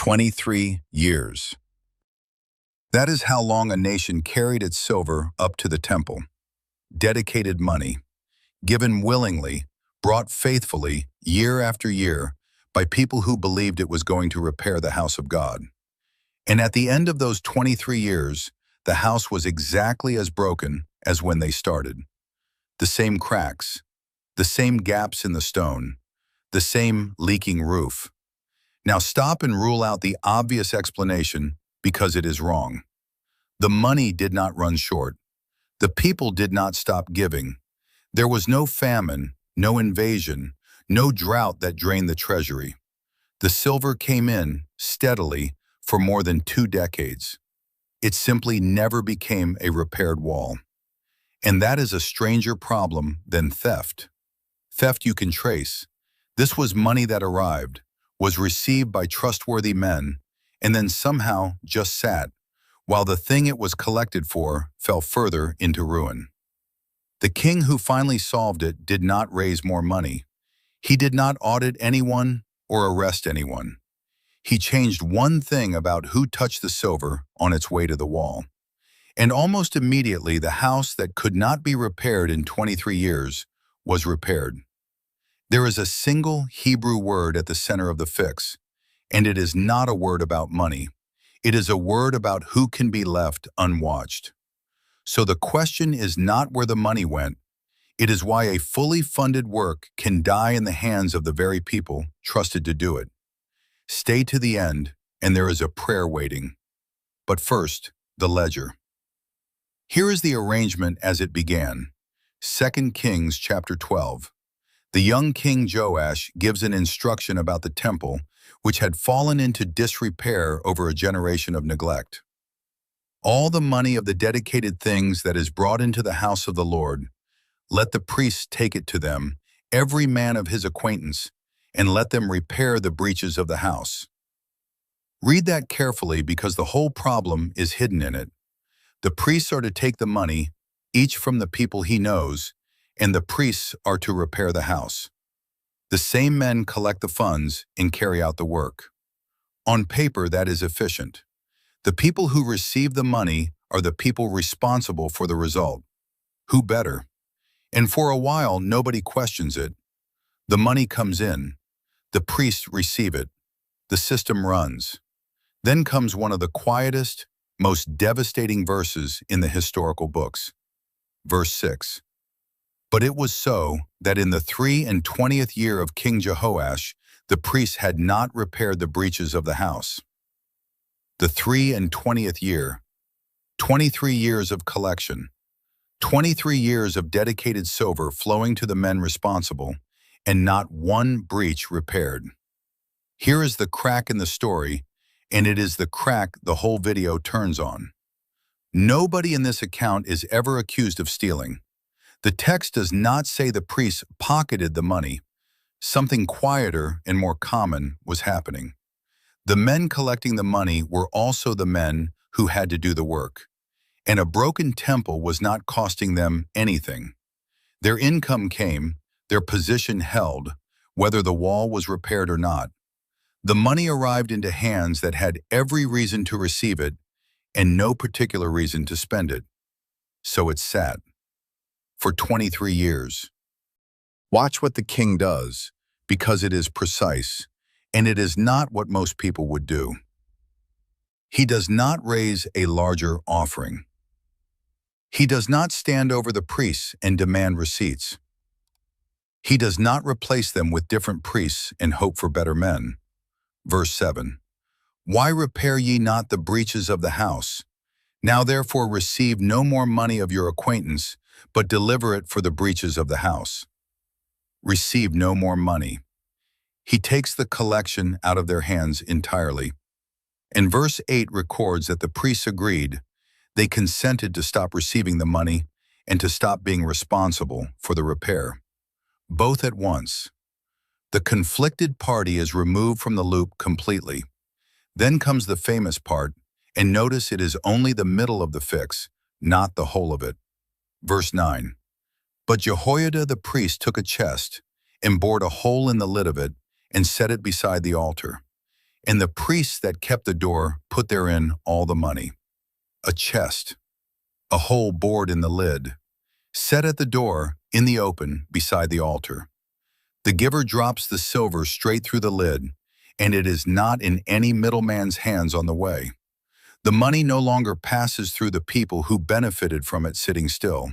23 years. That is how long a nation carried its silver up to the temple. Dedicated money, given willingly, brought faithfully, year after year, by people who believed it was going to repair the house of God. And at the end of those 23 years, the house was exactly as broken as when they started. The same cracks, the same gaps in the stone, the same leaking roof. Now stop and rule out the obvious explanation because it is wrong. The money did not run short. The people did not stop giving. There was no famine, no invasion, no drought that drained the treasury. The silver came in steadily for more than 2 decades. It simply never became a repaired wall. And that is a stranger problem than theft. Theft you can trace. This was money that arrived, was received by trustworthy men, and then somehow just sat, while the thing it was collected for fell further into ruin. The king who finally solved it did not raise more money. He did not audit anyone or arrest anyone. He changed one thing about who touched the silver on its way to the wall. And almost immediately, the house that could not be repaired in 23 years was repaired. There is a single Hebrew word at the center of the fix, and it is not a word about money. It is a word about who can be left unwatched. So the question is not where the money went. It is why a fully funded work can die in the hands of the very people trusted to do it. Stay to the end, and there is a prayer waiting. But first, the ledger. Here is the arrangement as it began. 2 Kings chapter 12. The young king Joash gives an instruction about the temple, which had fallen into disrepair over a generation of neglect. All the money of the dedicated things that is brought into the house of the Lord, let the priests take it to them, every man of his acquaintance, and let them repair the breaches of the house. Read that carefully because the whole problem is hidden in it. The priests are to take the money, each from the people he knows, and the priests are to repair the house. The same men collect the funds and carry out the work. On paper, that is efficient. The people who receive the money are the people responsible for the result. Who better? And for a while, nobody questions it. The money comes in. The priests receive it. The system runs. Then comes one of the quietest, most devastating verses in the historical books. Verse 6. But it was so that in the 23rd year of King Jehoash, the priests had not repaired the breaches of the house. The 23rd year, 23 years of collection, 23 years of dedicated silver flowing to the men responsible, and not one breach repaired. Here is the crack in the story, and it is the crack the whole video turns on. Nobody in this account is ever accused of stealing. The text does not say the priests pocketed the money. Something quieter and more common was happening. The men collecting the money were also the men who had to do the work. And a broken temple was not costing them anything. Their income came, their position held, whether the wall was repaired or not. The money arrived into hands that had every reason to receive it and no particular reason to spend it. So it sat. For 23 years. Watch what the king does, because it is precise, and it is not what most people would do. He does not raise a larger offering. He does not stand over the priests and demand receipts. He does not replace them with different priests and hope for better men. Verse 7. Why repair ye not the breaches of the house? Now therefore receive no more money of your acquaintance, but deliver it for the breaches of the house. Receive no more money. He takes the collection out of their hands entirely. And verse 8 records that the priests agreed. They consented to stop receiving the money and to stop being responsible for the repair. Both at once. The conflicted party is removed from the loop completely. Then comes the famous part, and notice it is only the middle of the fix, not the whole of it. Verse 9. But Jehoiada the priest took a chest and bored a hole in the lid of it and set it beside the altar. and the priests that kept the door put therein all the money. A chest, a hole bored in the lid, set at the door, in the open, beside the altar. The giver drops the silver straight through the lid, and it is not in any middleman's hands on the way. The money no longer passes through the people who benefited from it sitting still.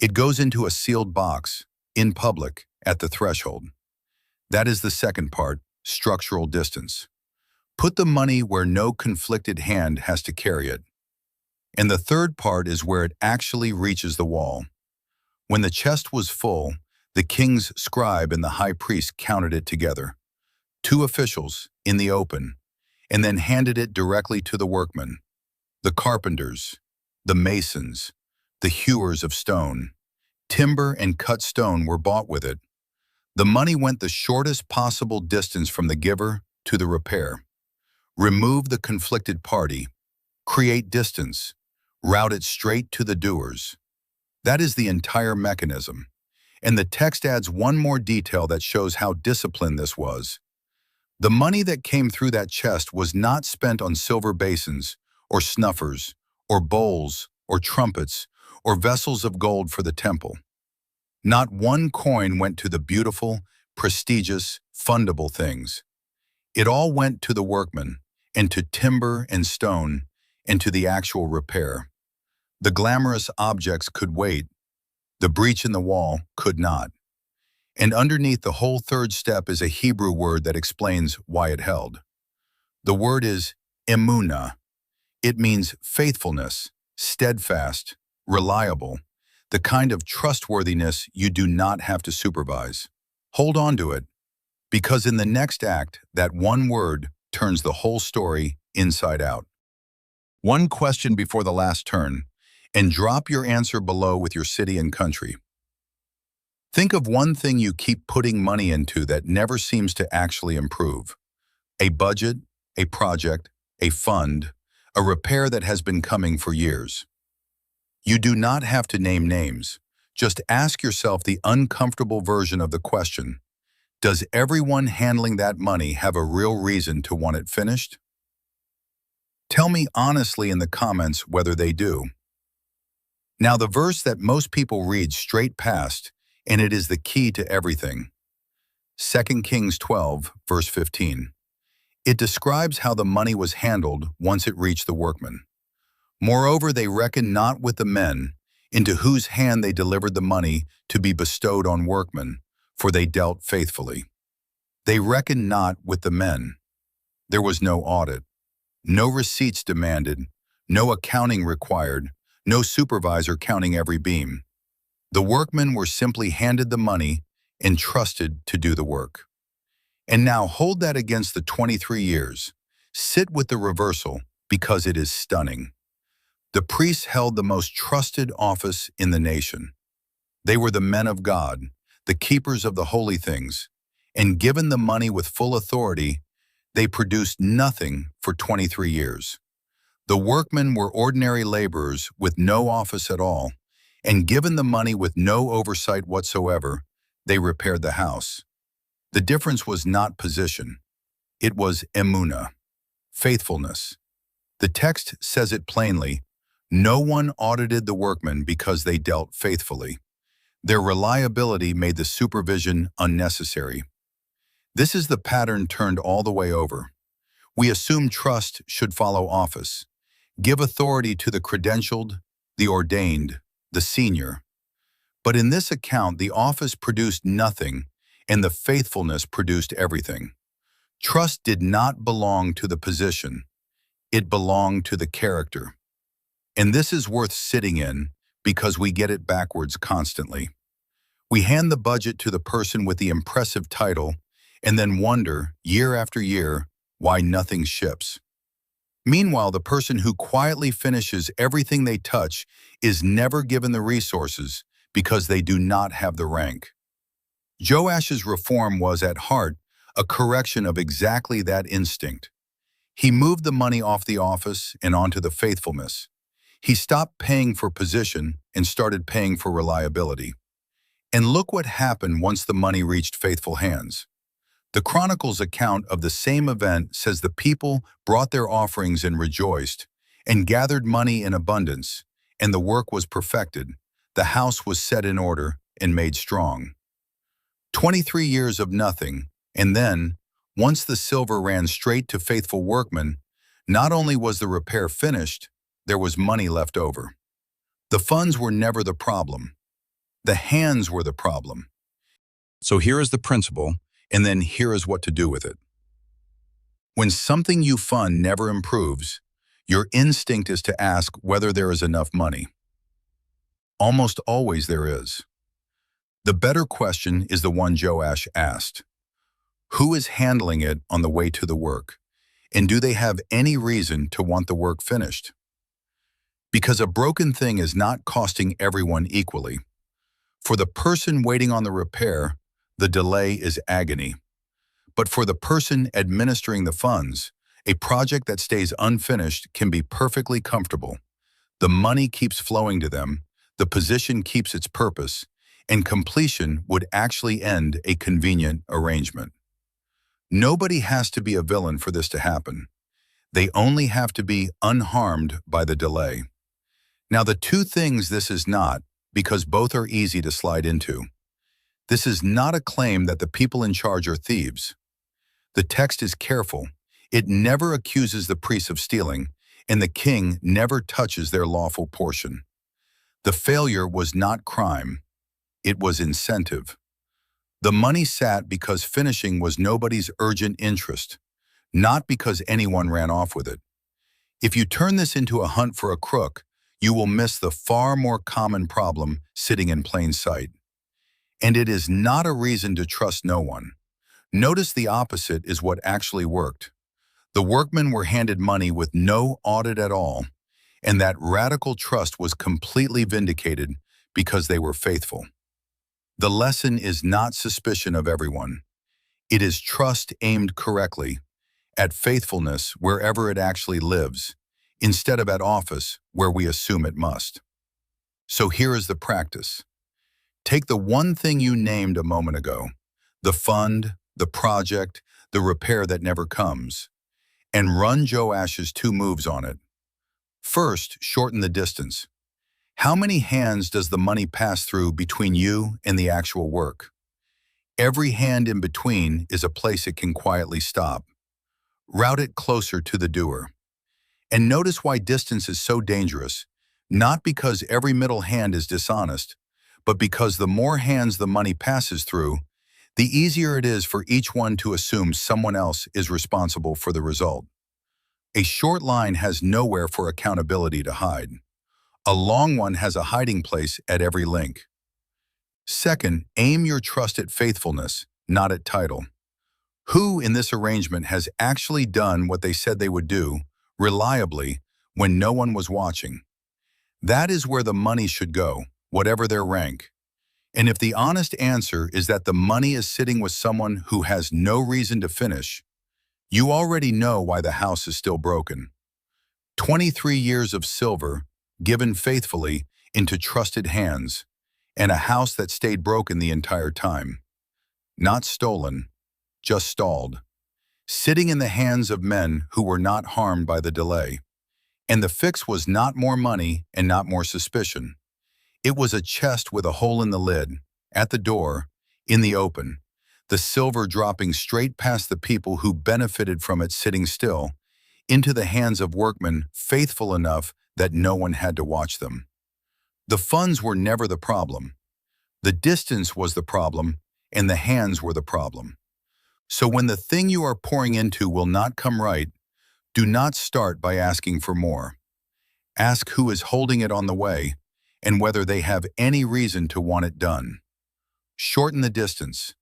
It goes into a sealed box, in public, at the threshold. That is the second part, structural distance. Put the money where no conflicted hand has to carry it. And the third part is where it actually reaches the wall. When the chest was full, the king's scribe and the high priest counted it together. 2 officials, in the open, and then handed it directly to the workmen, the carpenters, the masons, the hewers of stone. Timber and cut stone were bought with it. The money went the shortest possible distance from the giver to the repair. Remove the conflicted party, create distance, route it straight to the doers. That is the entire mechanism. And the text adds one more detail that shows how disciplined this was. The money that came through that chest was not spent on silver basins, or snuffers, or bowls, or trumpets, or vessels of gold for the temple. Not one coin went to the beautiful, prestigious, fundable things. It all went to the workmen, and to timber and stone, and to the actual repair. The glamorous objects could wait. The breach in the wall could not. And underneath the whole third step is a Hebrew word that explains why it held. The word is emunah. It means faithfulness, steadfast, reliable, the kind of trustworthiness you do not have to supervise. Hold on to it, because in the next act, that one word turns the whole story inside out. One question before the last turn, and drop your answer below with your city and country. Think of one thing you keep putting money into that never seems to actually improve. A budget, a project, a fund, a repair that has been coming for years. You do not have to name names. Just ask yourself the uncomfortable version of the question. Does everyone handling that money have a real reason to want it finished? Tell me honestly in the comments whether they do. Now the verse that most people read straight past, and it is the key to everything. 2 Kings 12, verse 15. It describes how the money was handled once it reached the workmen. Moreover, they reckoned not with the men, into whose hand they delivered the money to be bestowed on workmen, for they dealt faithfully. They reckoned not with the men. There was no audit, no receipts demanded, no accounting required, no supervisor counting every beam. The workmen were simply handed the money and trusted to do the work. And now hold that against the 23 years. Sit with the reversal, because it is stunning. The priests held the most trusted office in the nation. They were the men of God, the keepers of the holy things, and given the money with full authority, they produced nothing for 23 years. The workmen were ordinary laborers with no office at all, and given the money with no oversight whatsoever, they repaired the house. The difference was not position. It was emunah, faithfulness. The text says it plainly. No one audited the workmen because they dealt faithfully. Their reliability made the supervision unnecessary. This is the pattern turned all the way over. We assume trust should follow office. Give authority to the credentialed, the ordained, the senior. But in this account, the office produced nothing, and the faithfulness produced everything. Trust did not belong to the position. It belonged to the character. And this is worth sitting in, because we get it backwards constantly. We hand the budget to the person with the impressive title, and then wonder, year after year, why nothing ships. Meanwhile, the person who quietly finishes everything they touch is never given the resources because they do not have the rank. Joash's reform was, at heart, a correction of exactly that instinct. He moved the money off the office and onto the faithfulness. He stopped paying for position and started paying for reliability. And look what happened once the money reached faithful hands. The Chronicles account of the same event says the people brought their offerings and rejoiced, and gathered money in abundance, and the work was perfected. The house was set in order and made strong. 23 years of nothing, and then, once the silver ran straight to faithful workmen, not only was the repair finished, there was money left over. The funds were never the problem. The hands were the problem. So here is the principle, and then here is what to do with it. When something you fund never improves, your instinct is to ask whether there is enough money. Almost always there is. The better question is the one Joash asked. Who is handling it on the way to the work? And do they have any reason to want the work finished? Because a broken thing is not costing everyone equally. For the person waiting on the repair, the delay is agony. But for the person administering the funds, a project that stays unfinished can be perfectly comfortable. The money keeps flowing to them, the position keeps its purpose, and completion would actually end a convenient arrangement. Nobody has to be a villain for this to happen. They only have to be unharmed by the delay. Now, the two things this is not, because both are easy to slide into. This is not a claim that the people in charge are thieves. The text is careful. It never accuses the priests of stealing, and the king never touches their lawful portion. The failure was not crime. It was incentive. The money sat because finishing was nobody's urgent interest, not because anyone ran off with it. If you turn this into a hunt for a crook, you will miss the far more common problem sitting in plain sight. And it is not a reason to trust no one. Notice the opposite is what actually worked. The workmen were handed money with no audit at all, and that radical trust was completely vindicated because they were faithful. The lesson is not suspicion of everyone. It is trust aimed correctly, at faithfulness wherever it actually lives, instead of at office where we assume it must. So here is the practice. Take the one thing you named a moment ago, the fund, the project, the repair that never comes, and run Joash's two moves on it. First, shorten the distance. How many hands does the money pass through between you and the actual work? Every hand in between is a place it can quietly stop. Route it closer to the doer. And notice why distance is so dangerous, not because every middle hand is dishonest, but because the more hands the money passes through, the easier it is for each one to assume someone else is responsible for the result. A short line has nowhere for accountability to hide. A long one has a hiding place at every link. Second, aim your trust at faithfulness, not at title. Who in this arrangement has actually done what they said they would do, reliably, when no one was watching? That is where the money should go, whatever their rank. And if the honest answer is that the money is sitting with someone who has no reason to finish, you already know why the house is still broken. 23 years of silver, given faithfully into trusted hands, and a house that stayed broken the entire time. Not stolen, just stalled, sitting in the hands of men who were not harmed by the delay. And the fix was not more money and not more suspicion. It was a chest with a hole in the lid, at the door, in the open, the silver dropping straight past the people who benefited from it sitting still, into the hands of workmen faithful enough that no one had to watch them. The funds were never the problem. The distance was the problem, and the hands were the problem. So when the thing you are pouring into will not come right, do not start by asking for more. Ask who is holding it on the way, and whether they have any reason to want it done. Shorten the distance.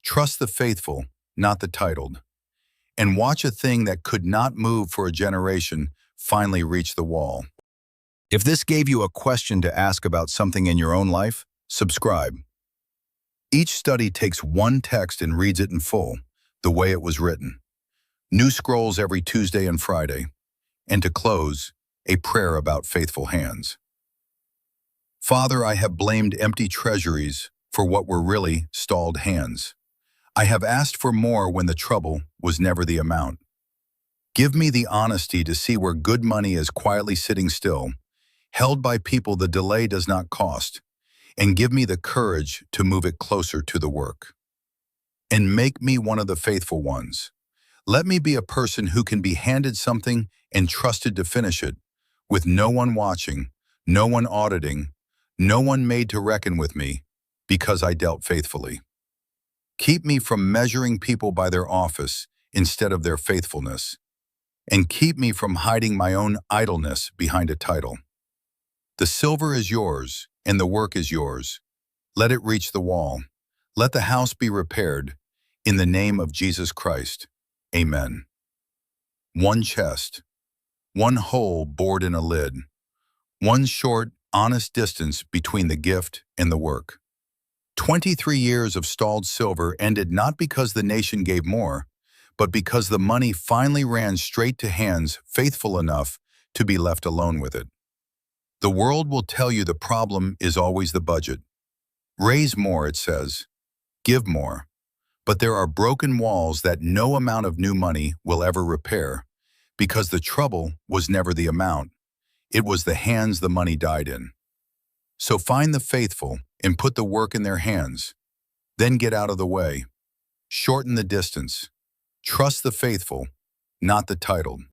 Trust the faithful, not the titled. And watch a thing that could not move for a generation finally reach the wall. If this gave you a question to ask about something in your own life, subscribe. Each study takes one text and reads it in full, the way it was written. New scrolls every Tuesday and Friday. And to close, a prayer about faithful hands. Father, I have blamed empty treasuries for what were really stalled hands. I have asked for more when the trouble was never the amount. Give me the honesty to see where good money is quietly sitting still, held by people the delay does not cost, and give me the courage to move it closer to the work. And make me one of the faithful ones. Let me be a person who can be handed something and trusted to finish it, with no one watching, no one auditing, no one made to reckon with me, because I dealt faithfully. Keep me from measuring people by their office instead of their faithfulness, and keep me from hiding my own idleness behind a title. The silver is yours, and the work is yours. Let it reach the wall. Let the house be repaired. In the name of Jesus Christ. Amen. One chest, one hole bored in a lid, one short, honest distance between the gift and the work. 23 years of stalled silver ended not because the nation gave more, but because the money finally ran straight to hands faithful enough to be left alone with it. The world will tell you the problem is always the budget. Raise more, it says. Give more. But there are broken walls that no amount of new money will ever repair, because the trouble was never the amount. It was the hands the money died in. So find the faithful and put the work in their hands. Then get out of the way. Shorten the distance. Trust the faithful, not the titled.